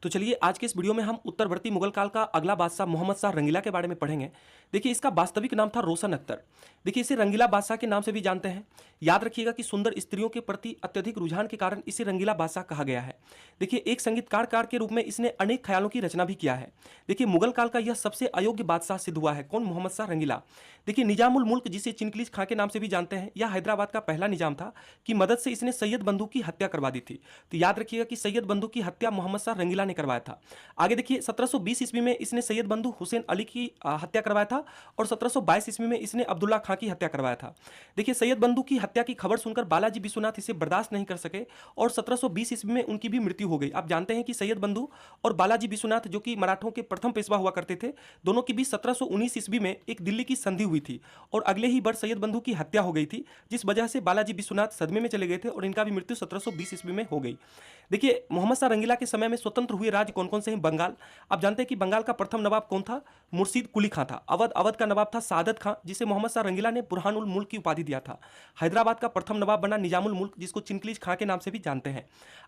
तो चलिए आज के इस वीडियो में हम उत्तरवर्ती मुगल काल का अगला बादशाह मोहम्मद शाह रंगीला के बारे में पढ़ेंगे। देखिए इसका वास्तविक नाम था रोशन अख्तर। देखिए इसे रंगीला बादशाह के नाम से भी जानते हैं। याद रखिएगा कि सुंदर स्त्रियों के प्रति अत्यधिक रुझान के कारण इसे रंगीला बादशाह कहा गया है। देखिए एक संगीतकार के रूप में इसने अनेक ख्यालों की रचना भी किया है। देखिए मुगल काल का यह सबसे अयोग्य बादशाह सिद्ध हुआ है। कौन? मोहम्मद शाह रंगीला। देखिए निजामुल मुल्क जिसे चिनकलीज खां के नाम से भी जानते हैं, यह हैदराबाद का पहला निजाम था कि मदद से इसने सैयद बंधु की हत्या करवा दी थी। तो याद रखिएगा कि सैयद बंधु की हत्या मोहम्मद शाह रंगीला ने करवाया था। आगे देखिए 1720 ईस्वी में इसने सैयद बंधु हुसैन अली की हत्या करवाया था और 1722 ईस्वी में इसने अब्दुल्ला खां की हत्या करवाया था। देखिए सैयद बंधु की हत्या की खबर सुनकर बालाजी विश्वनाथ इसे बर्दाश्त नहीं कर सके और 1720 ईस्वी में उनकी भी मृत्यु हो गई। आप जानते हैं कि सैयद बंधु और बालाजी विश्वनाथ जो कि मराठों के प्रथम पेशवा हुआ करते थे, दोनों के बीच 1719 ईस्वी में एक दिल्ली की संधि हुई थी और अगले ही वर्ष सैयद बंधु की हत्या हो गई थी, जिस वजह से बालाजी विश्वनाथ सदमे में चले गए थे और इनका भी मृत्यु 1720 ईस्वी में हो गई। देखिए मोहम्मद शाह रंगीला के समय में स्वतंत्र हुए राज्य कौन कौन से हैं? बंगाल। आप जानते हैं कि बंगाल का प्रथम नवाब कौन था? मुर्शीद कुली खां था। अवध का नवाब था सादत खां, जिसे मोहम्मद शाह रंगीला ने बुरहानुल मुल्क की उपाधि दिया था। हैदराबाद का प्रथम नवाब बना निजामुल मुल्क, जिसको चिनकलीज खां के नाम से भी जानते हैं।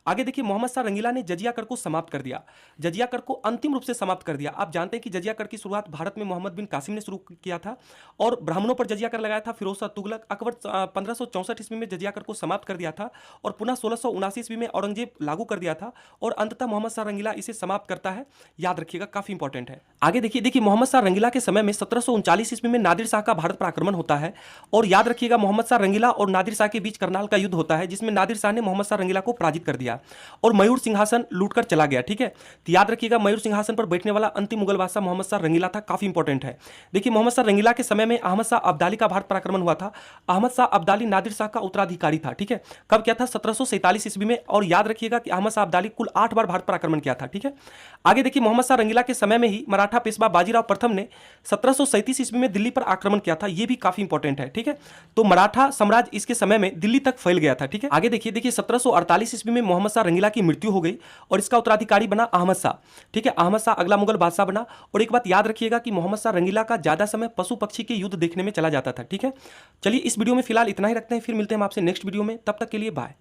आगे देखिए मोहम्मद शाह रंगीला ने जजिया कर को समाप्त कर दिया। जजिया कर को अंतिम रूप से समाप्त कर दिया। आप जानते हैं कि जजिया कर की शुरुआत भारत में मोहम्मद बिन कासिम ने शुरू किया था और ब्राह्मणों पर जजिया कर लगाया था फिरोज शाह तुगलक। अकबर 1564 ईस्वी में जजिया कर को समाप्त कर दिया था और पुनः 1679 ईस्वी में औरंगजेब लागू कर दिया था और अंततः मोहम्मद शाह रंगीला इसे समाप्त करता है। याद रखिएगा, काफी इंपॉर्टेंट है। आगे देखिए मोहम्मद शाह रंगीला के समय में 1739 ईस्वी में नादिर शाह का भारत पर आक्रमण होता है और याद रखिएगा मोहम्मद शाह रंगीला और नादिर शाह के बीच करनाल का युद्ध होता है, जिसमें नादिर शाह ने मोहम्मद शाह रंगीला को पराजित कर दिया और मयूर सिंहासन लूटकर चला गया। ठीक है, तो याद रखिएगा मयूर सिंहासन पर बैठने वाला अंतिम मुगल बादशाह मोहम्मद शाह रंगीला था। काफी इंपॉर्टेंट है। देखिए मोहम्मद शाह रंगीला के समय में अहमद शाह अब्दाली का भारत पर आक्रमण हुआ था। अहमद शाह अब्दाली नादिर शाह का उत्तराधिकारी था। ठीक है, कब क्या था? 1747 ईस्वी में। और याद रखिएगा कि अहमद शाह अब्दाली कुल 8 बार भारत पर आक्रमण किया था। ठीक है, आगे देखिए मोहम्मद शाह रंगीला के समय में ही मराठा पेशवा बाजीराव प्रथम ने 1737 ईस्वी में दिल्ली पर आक्रमण किया था। यह भी काफी इंपॉर्टेंट है। ठीक है, तो मराठा साम्राज्य इसके समय में दिल्ली तक फैल गया था। ठीक है, आगे देखिए 1748 ईस्वी में मोहम्मद शाह रंगीला की मृत्यु हो गई और इसका उत्तराधिकारी बना अहमद शाह। ठीक है, अहमद शाह अगला मुगल बादशाह बना। और एक बात याद रखिएगा कि मोहम्मद शाह रंगीला का ज्यादा समय पशु पक्षी के युद्ध देखने में चला जाता था। ठीक है, चलिए इस वीडियो में फिलहाल इतना ही रखते हैं, फिर मिलते हैं आपसे नेक्स्ट वीडियो में। तब तक के लिए बाय।